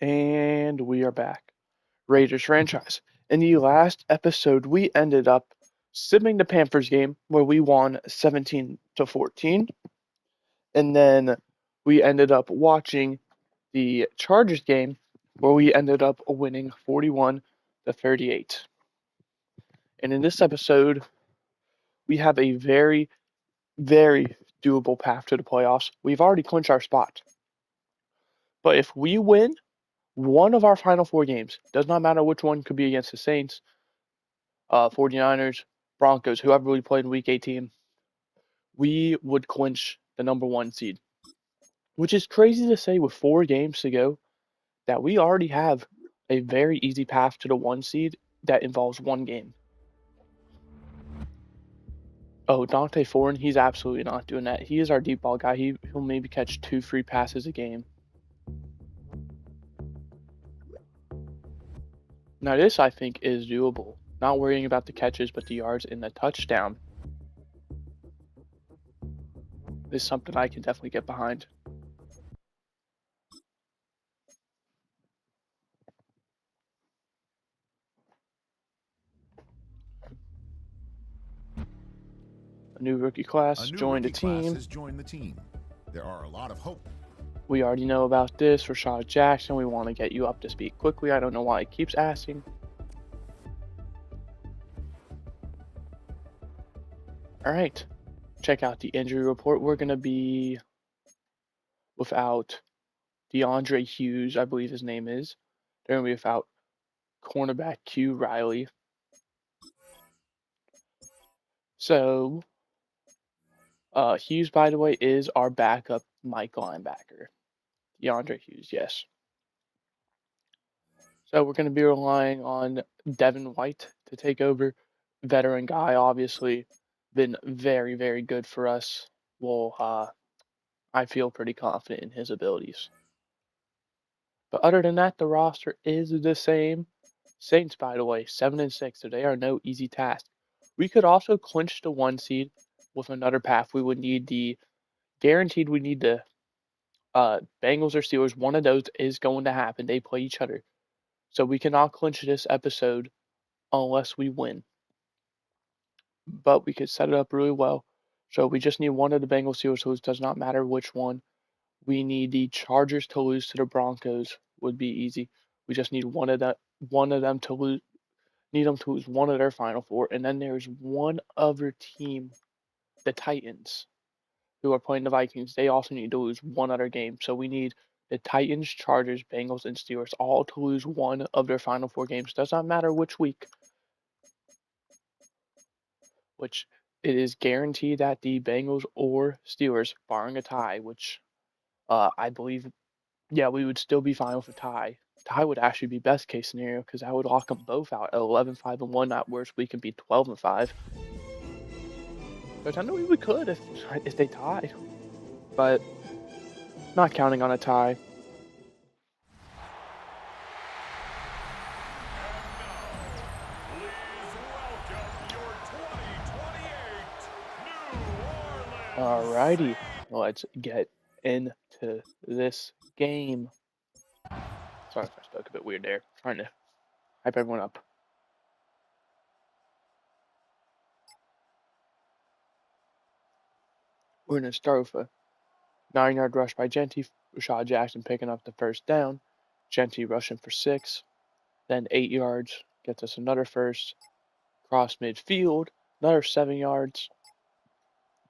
And we are back. Raiders franchise. In the last episode, we ended up simming the Panthers game where we won 17-14, and then we ended up watching the Chargers game where we ended up winning 41-38. And in this episode, we have a very, very doable path to the playoffs. We've already clinched our spot. But if we win one of our final four games, does not matter which one, could be against the Saints, 49ers, Broncos, whoever we played in Week 18, we would clinch the number one seed. Which is crazy to say with 4 games to go that we already have a very easy path to the one seed that involves one game. Oh, Dante Foreign, he's absolutely not doing that. He is our deep ball guy. He'll maybe catch 2 free passes a game. Now this I think is doable. Not worrying about the catches, but the yards in the touchdown is something I can definitely get behind. A new rookie class A new joined the rookie class team. has joined the team. There are a lot of hope. We already know about this. Rashad Jackson, we want to get you up to speed quickly. I don't know why he keeps asking. All right. Check out the injury report. We're going to be without DeAndre Hughes, I believe his name is. They're going to be without cornerback Q Riley. So, Hughes, by the way, is our backup Mike linebacker. DeAndre Hughes, yes. So we're going to be relying on Devin White to take over. Veteran guy, obviously, been very, very good for us. Well, I feel pretty confident in his abilities. But other than that, the roster is the same. Saints, by the way, 7-6, so they are no easy task. We could also clinch the one seed with another path. We would need the guaranteed. We need the Bengals or Steelers. One of those is going to happen. They play each other, so we cannot clinch this episode unless we win. But we could set it up really well. So we just need one of the Bengals Steelers to lose. Does not matter which one. We need the Chargers to lose to the Broncos. Would be easy. We just need one of them to lose. Need them to lose one of their final four, and then there's one other team, the Titans, who are playing the Vikings. They also need to lose one other game. So we need the Titans, Chargers, Bengals, and Steelers all to lose one of their final four games. Does not matter which week. Which it is guaranteed that the Bengals or Steelers, barring a tie, which I believe, yeah, we would still be fine with a tie. Tie would actually be best case scenario because that would lock them both out at 11-5-1. At worst, we can be 12-5. But I know we could if they tie, but not counting on a tie. Alrighty, let's get into this game. Sorry if I spoke a bit weird there. Trying to hype everyone up. We're going to start with a 9-yard rush by Genty. Rashad Jackson picking up the first down. Genty rushing for 6. Then 8 yards. Gets us another first. Cross midfield. Another 7 yards.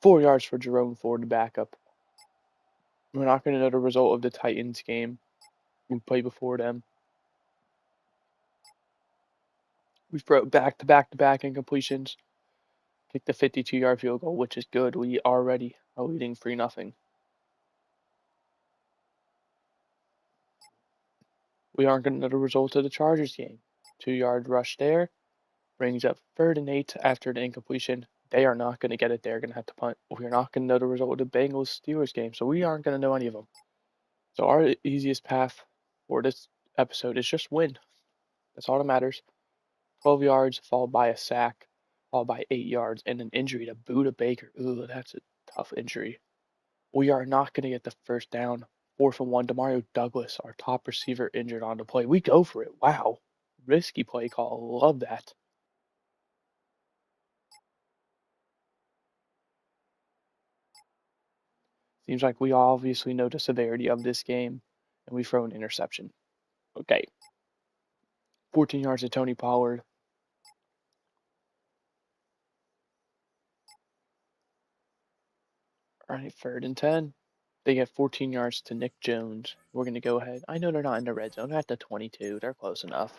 4 yards for Jerome Ford, the backup. We're not going to know the result of the Titans game. We played before them. We've broke back-to-back-to-back incompletions. Kicked the 52-yard field goal, which is good. We already are leading 3-0. We aren't going to know the result of the Chargers game. 2-yard rush there. Brings up 3rd and 8 after the incompletion. They are not going to get it. They're going to have to punt. We're not going to know the result of the Bengals-Steelers game, so we aren't going to know any of them. So our easiest path for this episode is just win. That's all that matters. 12 yards, followed by a sack, followed by 8 yards, and an injury to Buda Baker. Ooh, that's a tough injury. We are not going to get the first down 4th and 1. Demario Douglas, our top receiver, injured on the play. We go for it. Wow. Risky play call. Love that. Seems like we obviously know the severity of this game, and we throw an interception. Okay. 14 yards to Tony Pollard. All right, 3rd and 10. They get 14 yards to Nick Jones. We're going to go ahead. I know they're not in the red zone. They're at the 22. They're close enough.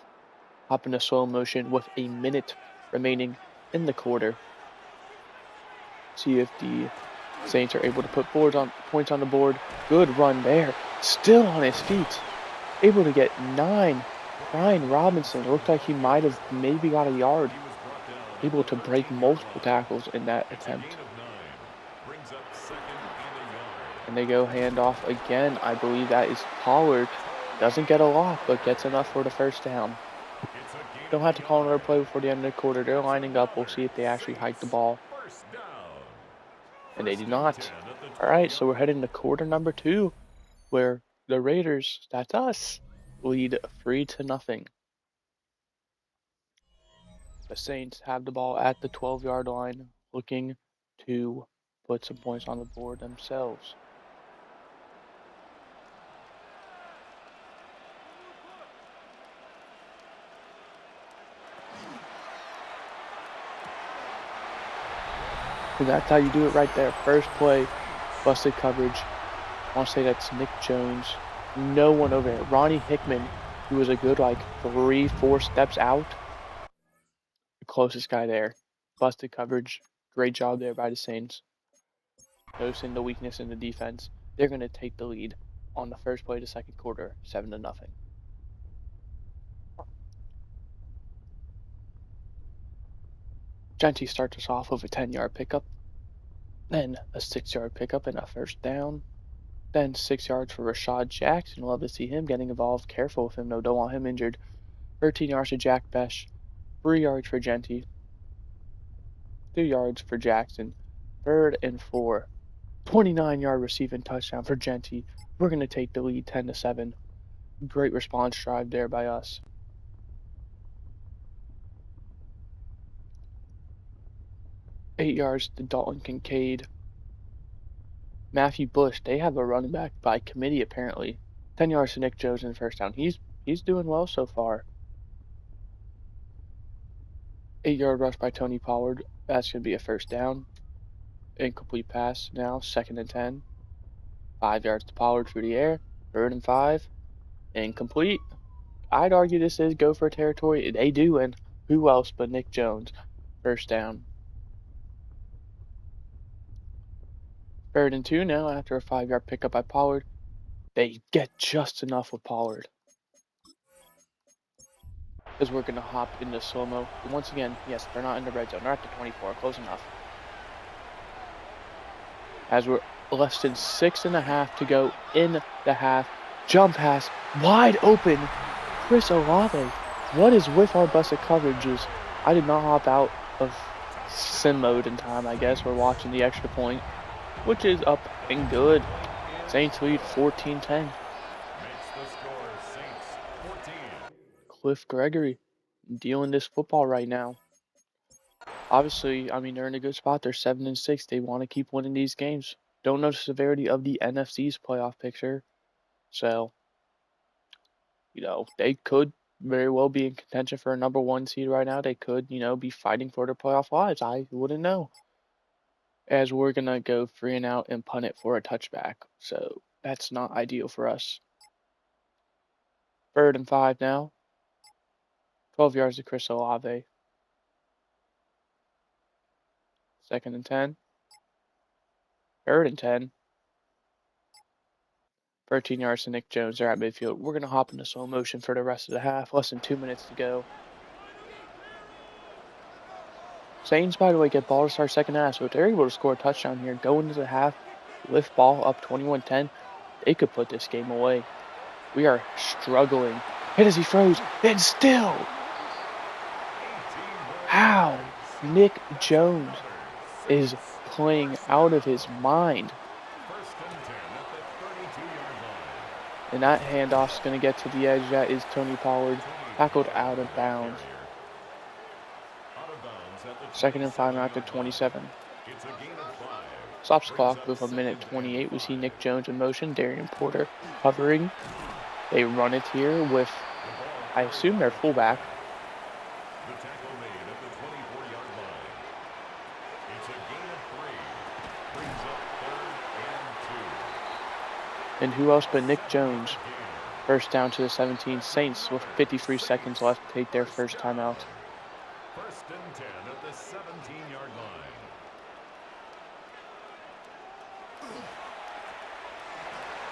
Hop into slow motion with a minute remaining in the quarter. See if the Saints are able to put points on the board. Good run there. Still on his feet. Able to get 9. Brian Robinson looked like he might have maybe got a yard. Able to break multiple tackles in that attempt. And they go handoff again. I believe that is Pollard. Doesn't get a lot, but gets enough for the first down. Don't have to call another play before the end of the quarter. They're lining up. We'll see if they actually hike the ball. And they did not. All right, so we're heading to quarter number 2, where the Raiders, that's us, lead 3-0. The Saints have the ball at the 12-yard line, looking to put some points on the board themselves. And that's how you do it right there. First play, busted coverage. I want to say that's Nick Jones. No one over there. Ronnie Hickman, who was a good 3-4 steps out. The closest guy there. Busted coverage. Great job there by the Saints. Noticing the weakness in the defense. They're going to take the lead on the first play of the second quarter, 7-0. Genty starts us off with a 10-yard pickup. Then a 6-yard pickup and a first down. Then 6 yards for Rashad Jackson. Love to see him getting involved. Careful with him, though. Don't want him injured. 13 yards to Jack Besh. 3 yards for Genty. 2 yards for Jackson. 3rd and 4. 29-yard receiving touchdown for Genty. We're going to take the lead 10-7. Great response drive there by us. 8 yards to Dalton Kincaid. Matthew Bush, they have a running back by committee apparently. 10 yards to Nick Jones in the first down. He's doing well so far. 8-yard rush by Tony Pollard. That's going to be a first down. Incomplete pass now, 2nd and 10. 5 yards to Pollard through the air. 3rd and 5. Incomplete. I'd argue this is go for territory. They do, and who else but Nick Jones? First down. 3rd and 2 now after a 5-yard pickup by Pollard. They get just enough with Pollard. Because we're going to hop into slow-mo. Once again, yes, they're not in the red zone. They're at the 24. Close enough. As we're less than 6.5 to go in the half. Jump pass. Wide open. Chris Olave. What is with our busted coverages? I did not hop out of sim mode in time, I guess. We're watching the extra point, which is up and good. Saints lead 14-10. Cliff Gregory dealing this football right now. Obviously, I mean, they're in a good spot. They're 7-6. They want to keep winning these games. Don't know the severity of the NFC's playoff picture. So, they could very well be in contention for a number 1 seed right now. They could, be fighting for their playoff lives. I wouldn't know. As we're going to go 3-and-out and punt it for a touchback. So, that's not ideal for us. 3rd and 5 now. 12 yards to Chris Olave. 2nd and 10. 3rd and 10. 13 yards to Nick Jones. They're at midfield. We're going to hop into slow motion for the rest of the half. Less than 2 minutes to go. Saints, by the way, get ball to start second half. So if they're able to score a touchdown here, go into the half, lift ball up 21-10, they could put this game away. We are struggling. Hit as he throws. And still. How? Nick Jones is playing out of his mind. And that handoff's going to get to the edge. That is Tony Pollard, tackled out of bounds. Out of bounds at the Second and 5 27-yard after line. 27. It's a gain of 5. Stops the Brings clock up with a minute second and 28. We 5. see Nick Jones in motion. Darian Porter covering. They run it here with, The ball I carried assume, by their the fullback. quarterback. The tackle made at the 24-yard line. It's a gain of 3. Brings up third and 2. And who else but Nick Second down Jones? again. First down to the 17. At the Saints with 11. 53 seconds Saints. left take their First first timeout. down. First and 10 at the 17-yard line.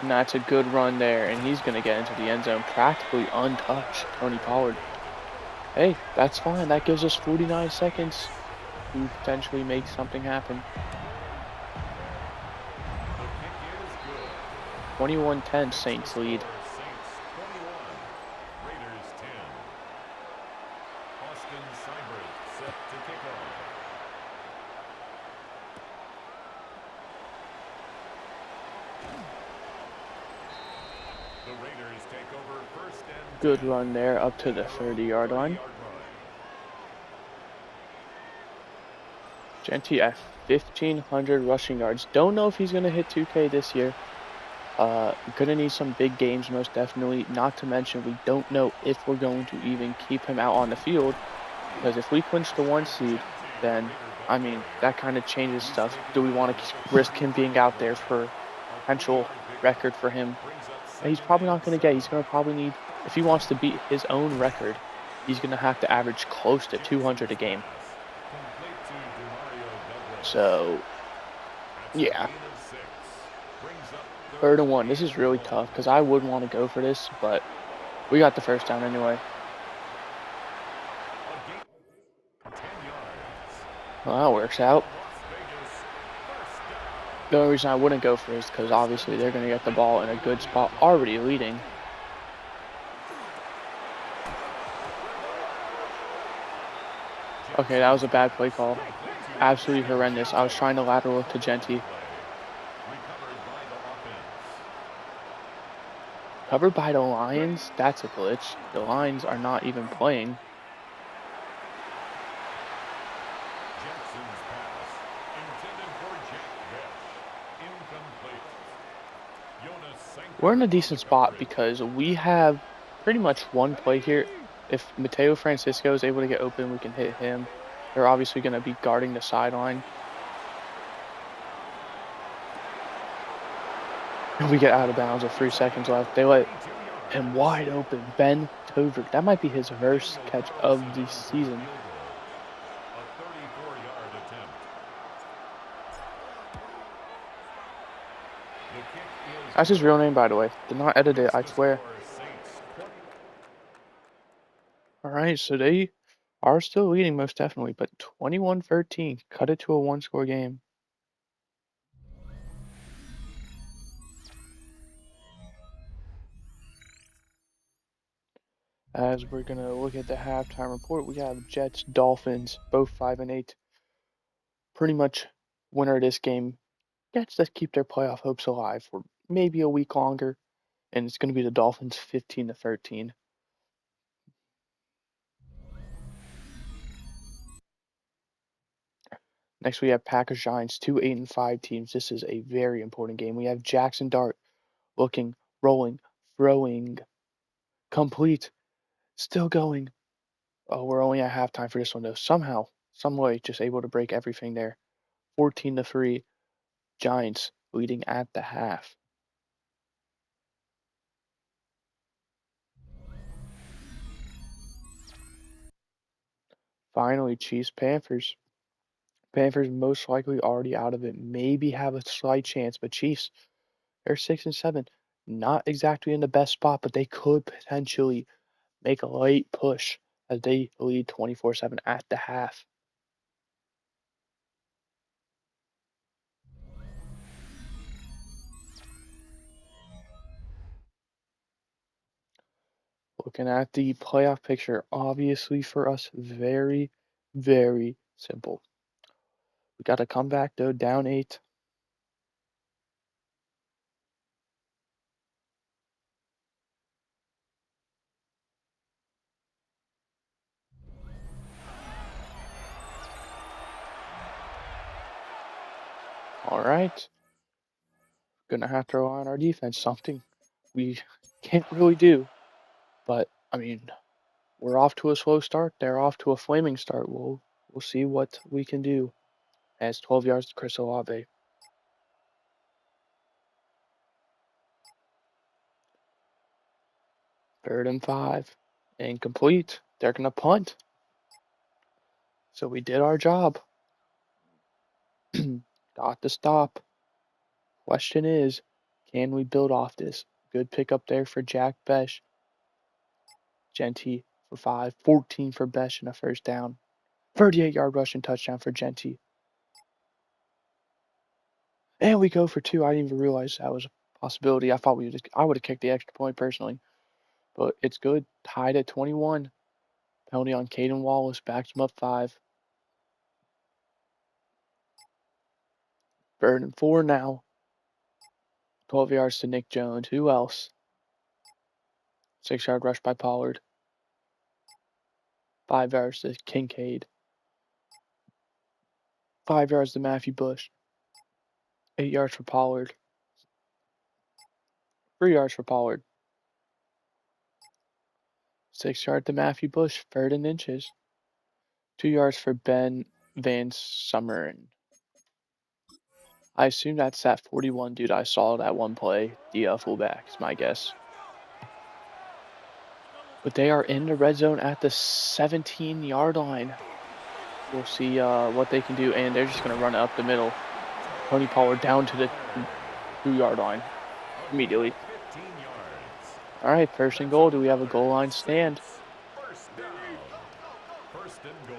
And that's a good run there. And he's going to get into the end zone practically untouched. Tony Pollard. Hey, that's fine. That gives us 49 seconds to potentially make something happen. The kick is good. 21-10 Makes the Saints lead. score Saints 21. Raiders 10. Austin Seibert set to kick off. The Raiders take over first and Good 10 run there up to at the their own 30-yard line. 30-yard line. Genty at 1,500 rushing yards. Don't know if he's going to hit 2K this year. Gonna need some big games, most definitely. Not to mention, we don't know if we're going to even keep him out on the field. Because if we clinch the 1 seed, Genty, the then, Raider I ball mean, that carrier. kind of changes He's stuff. taken Do we down want to at the risk him being 35 out there line. for A potential 3-yard record pickup for him? brings up He's second probably not and going to get. 7. He's going to probably need, if he wants to beat his own record, he's going to have to average close to 200 Jackson's a game. pass. Complete to Demario Douglas. So, That's a yeah, gain of 6. Brings up third third and 1. This is and really 1. tough because I would want to go for this, but we got the first down anyway. A gain 10 yards. Well, that works A out. Las Vegas first The down. only reason I wouldn't go for it is because First obviously and they're going 10 to get the at the ball in a good 31-yard spot, line. already leading. Okay, that was Jackson's a bad play pass. call. Complete to Absolutely Aaron horrendous. I was Jones. trying to lateral to On that Genty. play, recovered by the offense. Covered by the Lions? That's a glitch. The Lions are not even playing. Jackson's pass. Intended for Jack Bech. Incomplete. Jonas We're in Sanker a on the decent spot coverage. because we have pretty much one play here. If Mateo Francisco is able to get open, we can hit him. They're obviously going to be guarding the sideline. And we get out of bounds with 3 seconds left. They let 32 him yards. wide open. Ben Tovert. That might be his first Daniel catch of Carlson the in for the season. field goal. A 34-yard attempt. The kick is That's his good. real name, by the way. Did not edit it, Makes I the swear. score Saints 20. All right, so they are still leading most definitely, but 21-13. Cut it to a one-score game. As we're going to look at the halftime report, we have Jets, Dolphins, both 5-8. Pretty much winner of this game gets to keep their playoff hopes alive for maybe a week longer, and it's going to be the Dolphins 15-13. Next, we have Packers Giants, two 8-5 teams. This is a very important game. We have Jackson Dart looking, rolling, throwing, complete, still going. Oh, we're only at halftime for this one though. Somehow, some way, just able to break everything there. 14-3, Giants leading at the half. Finally, Chiefs Panthers. Panthers most likely already out of it. Maybe have a slight chance, but Chiefs, they're 6-7. Not exactly in the best spot, but they could potentially make a late push as they lead 24-7 at the half. Looking at the playoff picture, obviously for us, very, very simple. We got to come back though, down 8. All right. Gonna have to rely on our defense. Something we can't really do. But I mean, we're off to a slow start. They're off to a flaming start. We'll see what we can do. As 12 yards to Chris Olave. 3rd and 5. Incomplete. They're gonna punt. So we did our job. Got the stop. Question is, can we build off this? Good pickup there for Jack Besh. Genty for 5. 14 for Besh and a first down. 38-yard rushing touchdown for Genty. And we go for 2. I didn't even realize that was a possibility. I would have kicked the extra point personally. But it's good. Tied at 21. Penalty on Caden Wallace. Backs him up 5. 3rd and 4 now. 12 yards to Nick Jones. Who else? 6-yard rush by Pollard. 5 yards to Kincaid. 5 yards to Matthew Bush. 8 yards for Pollard. 3 yards for Pollard. 6 yards to Matthew Bush. 3rd and inches. 2 yards for Ben Van Summeren. I assume that's that 41 dude I saw that one play. The fullback is my guess. But they are in the red zone at the 17-yard line. We'll see what they can do, and they're just going to run it up the middle. Tony Pollard down to the 2-yard line immediately. All right, 1st and goal. Do we have a goal line stand?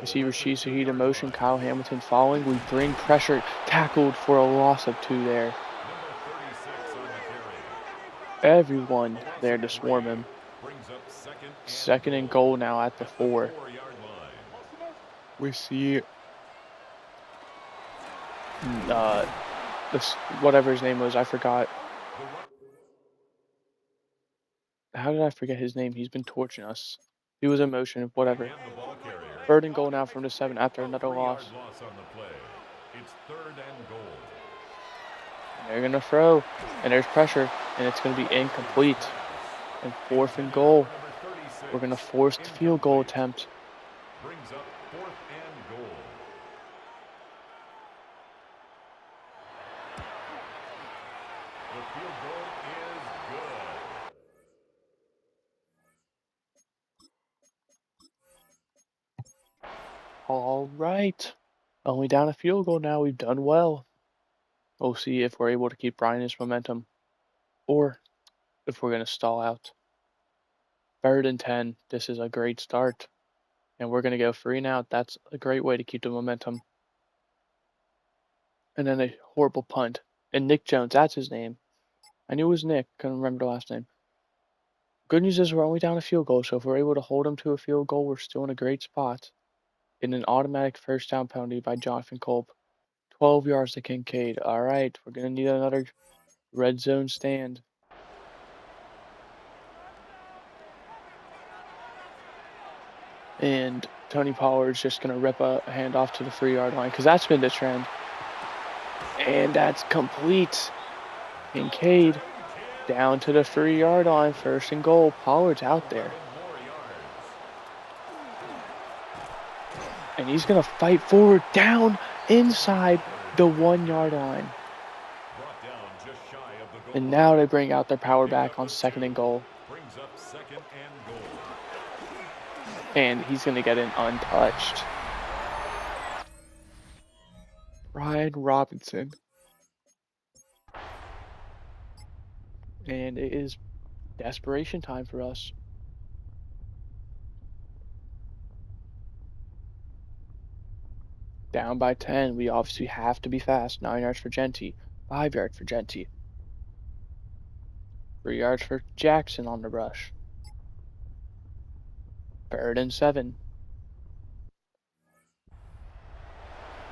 I see Rashid Shaheed in motion. Kyle Hamilton following. We bring pressure. Tackled for a loss of 2 there. Everyone there to swarm him. 2nd and goal now at the 4. We see this whatever his name was. I forgot. How did I forget his name? He's been torching us. He was in motion. Whatever. 3rd and goal now from the 7 after another loss. It's 3rd and goal. They're going to throw, and there's pressure, and it's going to be incomplete. And 4th and goal, we're going to force the field goal attempt. Brings up 4th and goal. The field goal is good. All right. Only down a field goal now. We've done well. We'll see if we're able to keep riding this momentum or if we're going to stall out. 3rd and 10. This is a great start. And we're going to go 3 and out. That's a great way to keep the momentum. And then a horrible punt. And Nick Jones, that's his name. I knew it was Nick. Couldn't remember the last name. Good news is we're only down a field goal. So if we're able to hold them to a field goal, we're still in a great spot. In an automatic first down penalty by Jonathan Kolb. 12 yards to Kincaid. All right. We're going to need another red zone stand. And Tony Pollard's just going to rip a handoff to the 3-yard line because that's been the trend. And that's complete. Kincaid down to the 3-yard line. 1st and goal. Pollard's out there. And he's going to fight forward down inside the 1-yard line. And now they bring out their power back on 2nd and goal. Brings up 2nd and goal. And he's going to get in untouched. Ryan Robinson. And it is desperation time for us. Down by 10. We obviously have to be fast. 9 yards for Genty. 5 yards for Genty. 3 yards for Jackson on the rush. 3rd and 7.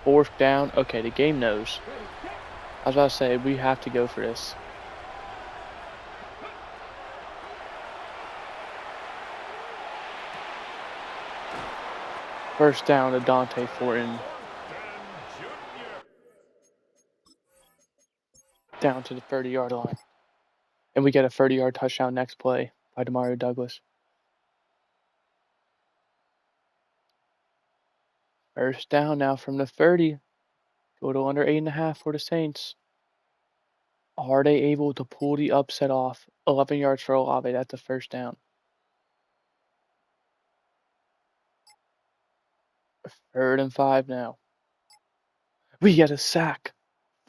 4th down. Okay, the game knows. I was about to say, we have to go for this. First down to Dante Fortin. touchdown to the 30-yard line. And we get a 30-yard touchdown next play by Demario Douglas. First down now from the 30. Total under 8.5 for the Saints. Are they able to pull the upset off? 11 yards for Olave. That's a first down. 3rd and 5 now. We get a sack.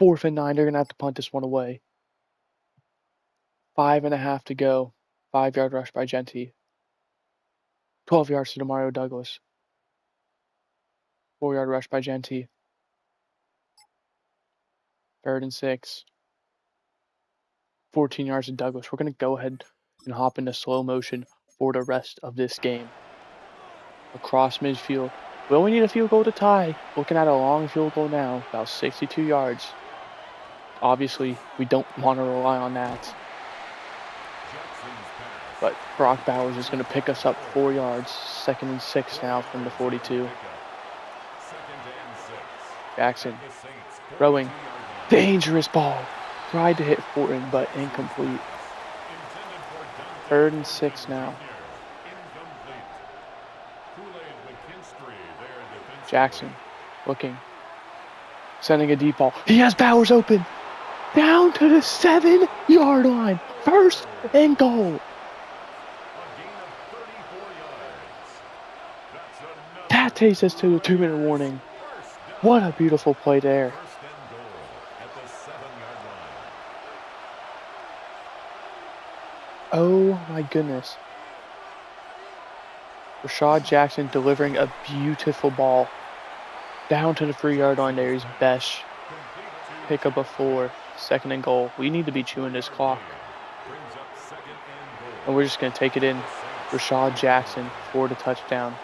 4th and 9. They're going to have to punt this one away. 5.5 to go. 5-yard rush by Genty. 12 yards to Demario Douglas. 4-yard rush by Genty. 3rd and 6. 14 yards to Douglas. We're going to go ahead and hop into slow motion for the rest of this game. Across midfield. We only need a field goal to tie. Looking at a long field goal now, about 62 yards. Obviously, we don't want to rely on that. But Brock Bowers is going to pick us up 4 yards. 2nd and 6 now from the 42. Jackson throwing. Dangerous ball. Tried to hit Fortin, but incomplete. 3rd and 6 now. Jackson looking. Sending a deep ball. He has Bowers open. Down to the 7-yard line. 1st and goal. That takes us to the 2-minute warning. What a beautiful play there. Oh my goodness. Rashad Jackson delivering a beautiful ball. Down to the 3-yard line there is Besh. Pick up a 4. 2nd and goal. We need to be chewing this clock. And we're just going to take it in. Rashad Jackson for the touchdown.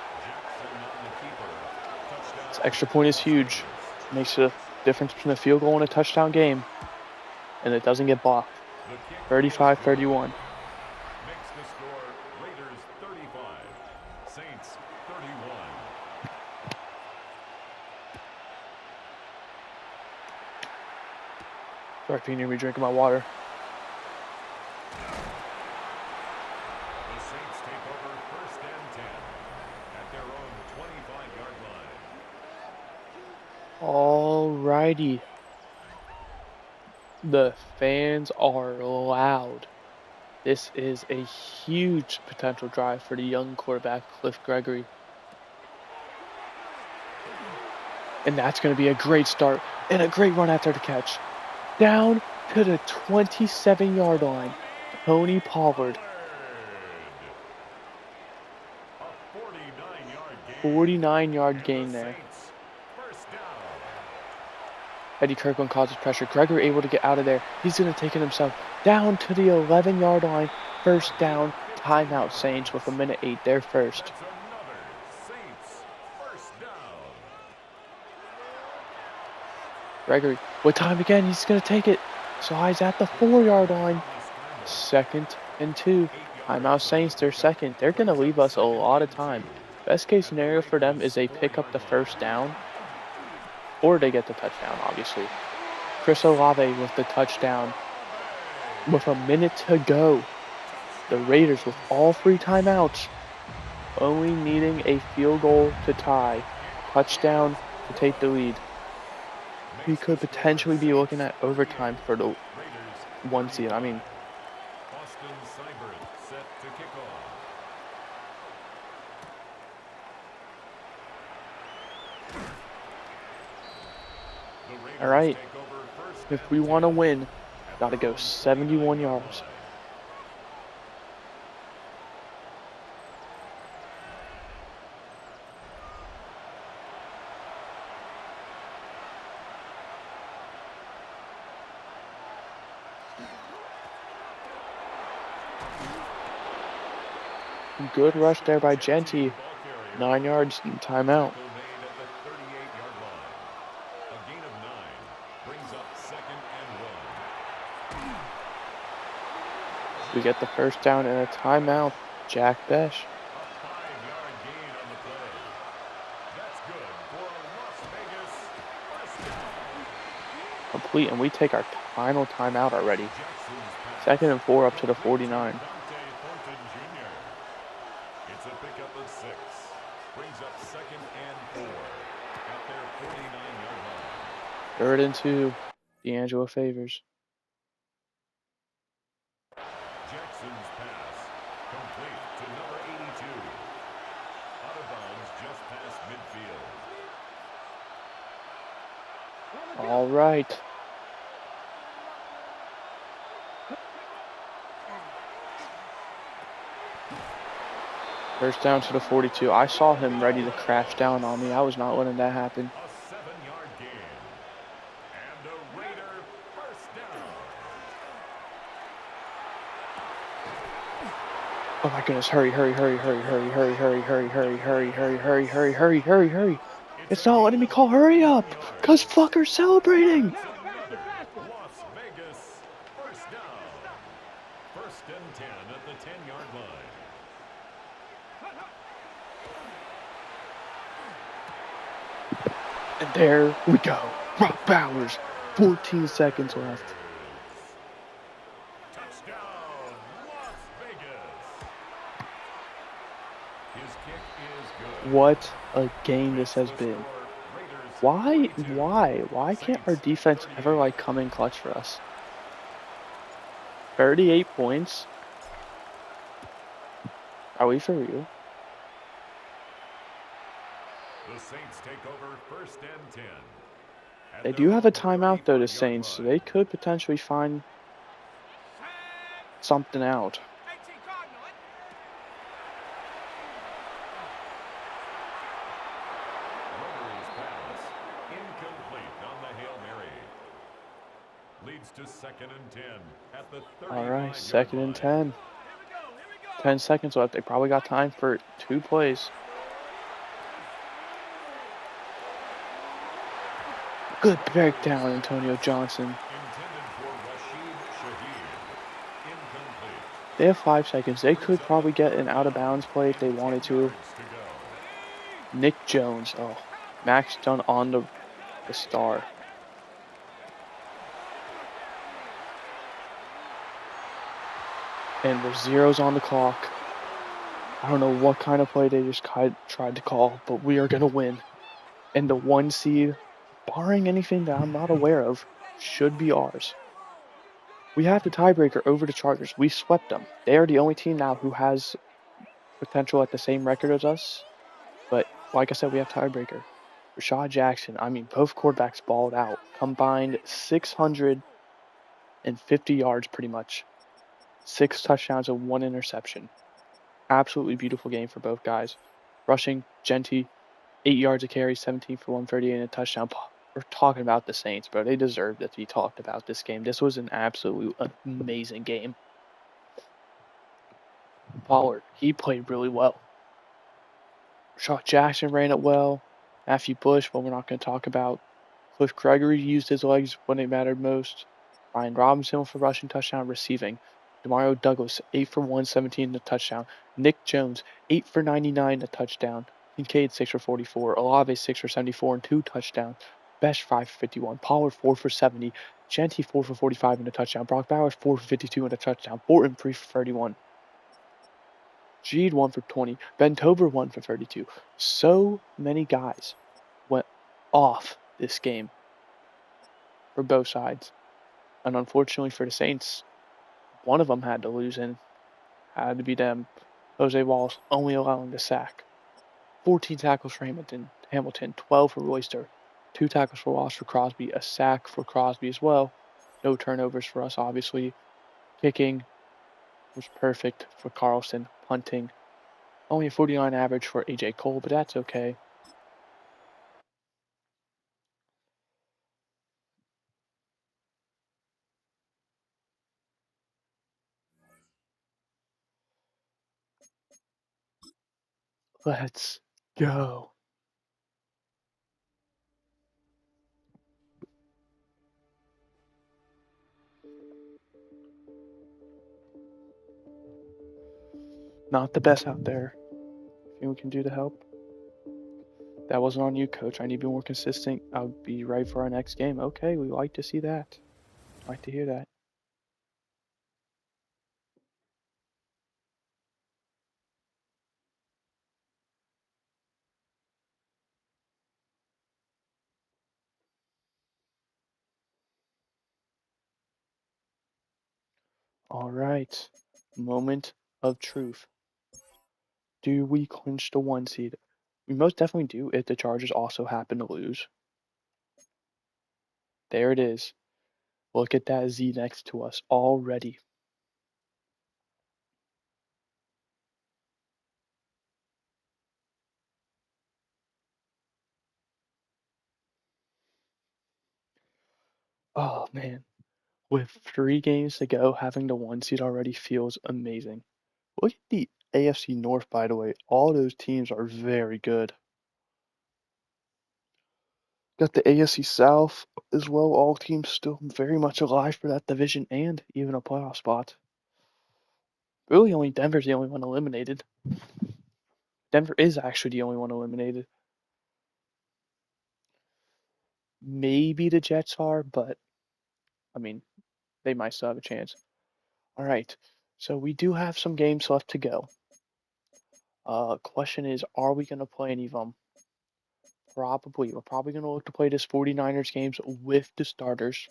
This extra point is huge. Makes a difference between a field goal and a touchdown game. And it doesn't get blocked. 35-31. Sorry if you can hear me drinking my water. The Saints take over 1st and 10 at their own 25-yard line. Alrighty. The fans are loud. This is a huge potential drive for the young quarterback, Cliff Gregory. And that's going to be a great start and a great run after the catch. Down to the 27-yard line. Tony Pollard. 49-yard gain there. Eddie Kirkland causes pressure. Gregory able to get out of there. He's going to take it himself. Down to the 11-yard line. 1st down. Timeout Saints with 1:08. They're first. Gregory with time again. He's going to take it. So he's at the 4-yard line. 2nd and 2. Timeout Saints. They're second. They're going to leave us a lot of time. Best case scenario for them is they pick up the 1st down. Or they get the touchdown, obviously. Chris Olave with the touchdown. With 1 minute to go. The Raiders with all 3 timeouts. Only needing a field goal to tie. Touchdown to take the lead. We could potentially be looking at overtime for the 1 seed. I mean, set to kick off. all right. If we want to win, got to go 71 yards. Good rush there by Genty. 9 yards and timeout. We get the 1st down and a timeout. Jack Besh. complete, and we take our final timeout already. Jackson's pass. 2nd and 4 up to the Complete to 49. Dante Thornton Jr. It's a pickup of 6. Brings up 2nd and 4 at their 49-yard line. 3rd and 2. D'Angelo Favors. Jackson's pass. Complete to number 82. Out of bounds just past midfield. All right. First down to the 42. I saw him ready to crash down on me. I was not letting that happen. A 7-yard gain. And a Raider first down. Oh my goodness, hurry, hurry, hurry, hurry, hurry, hurry, hurry, hurry, hurry, hurry, hurry, hurry, hurry, hurry, hurry, hurry. It's It's a not gain letting me of call hurry 9 up, cause yards. fucker's celebrating. It's another Las Vegas first down. 1st and 10 at the 10-yard line. And there we go. Brock Bowers. 14 seconds left. Touchdown, Las Vegas. His kick is good. What a game this Makes has the been. score Raiders Why, 32, why, why can't our Saints defense ever 38. like come in clutch for us? 38 points. Are we for real? The Saints take over 1st and 10 at They their do have own a timeout though, the 34-yard Saints, so line. they could potentially find something out. Rotary pass incomplete on the Hail Mary. Leads to 2nd and 10 at the All right, 35-yard 2nd and line. 10. 10 seconds left. They probably got time for 2 plays. Good breakdown, Antonio Johnson. Intended for Rashid Shaheed. Incomplete. They have 5 seconds. They Brings could up a probably get 3rd an out of down bounds play if they and 10 wanted to. yards to go. Nick Jones. Oh, Max Dunn on the star. And with zeros on the clock. I don't know what kind of play they just tried to call, but we are going to win. And the 1 seed, barring anything that I'm not aware of, should be ours. We have the tiebreaker over the Chargers. We swept them. They are the only team now who has potential at the same record as us. But like I said, we have tiebreaker. Rashad Jackson, I mean, both quarterbacks balled out. Combined 650 yards pretty much. 6 touchdowns and 1 interception. Absolutely beautiful game for both guys. Rushing, Genty, 8 yards a carry, 17 for 138 and a touchdown. We're talking about the Saints, bro. They deserve to be talked about this game. This was an absolute amazing game. Pollard, he played really well. Rashad Jackson ran it well. Matthew Bush, well, we're not going to talk about. Cliff Gregory used his legs when it mattered most. Ryan Robinson for rushing touchdown, receiving. Demario Douglas, 8 for 117 and a touchdown. Nick Jones, 8 for 99 and a touchdown. Kincaid, 6 for 44. Olave, 6 for 74 and 2 touchdowns. Besh, 5 for 51. Pollard, 4 for 70. Genty, 4 for 45 and a touchdown. Brock Bowers, 4 for 52 and a touchdown. Borton, 3 for 31. Jeed, 1 for 20. Ben Tober, 1 for 32. So many guys went off this game for both sides. And unfortunately for the Saints, one of them had to lose and had to be them. Jose Wallace only allowing the sack. 14 tackles for Hamilton, 12 for Royster, 2 tackles for Wallace for Crosby, a sack for Crosby as well. No turnovers for us, obviously. Kicking was perfect for Carlson. Punting, only a 49 average for AJ Cole, but that's okay. Let's go. Not the best out there. Anything we can do to help? That wasn't on you, coach. I need to be more consistent. I'll be ready for our next game. Okay, we like to see that. Like to hear that. All right. Moment of truth. Do we clinch the 1 seed? We most definitely do if the Chargers also happen to lose. There it is. Look at that Z next to us already. Oh man. With 3 games to go, having the 1 seed already feels amazing. Look at the AFC North, by the way. All those teams are very good. Got the AFC South as well. All teams still very much alive for that division and even a playoff spot. Really, only Denver's the only one eliminated. Denver is actually the only one eliminated. Maybe the Jets are, but I mean, they might still have a chance. All right, so we do have some games left to go. Question is, are we going to play any of them? Probably. We're probably going to look to play this 49ers games with the starters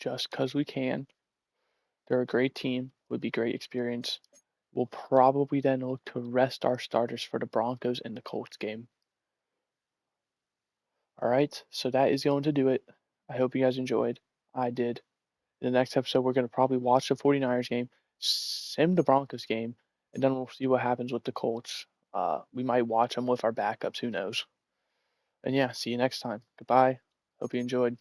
just because we can. They're a great team, would be great experience. We'll probably then look to rest our starters for the Broncos and the Colts game. All right, so that is going to do it. I hope you guys enjoyed. I did. In the next episode, we're going to probably watch the 49ers game, sim the Broncos game, and then we'll see what happens with the Colts. We might watch them with our backups, who knows. And yeah, see you next time. Goodbye. Hope you enjoyed.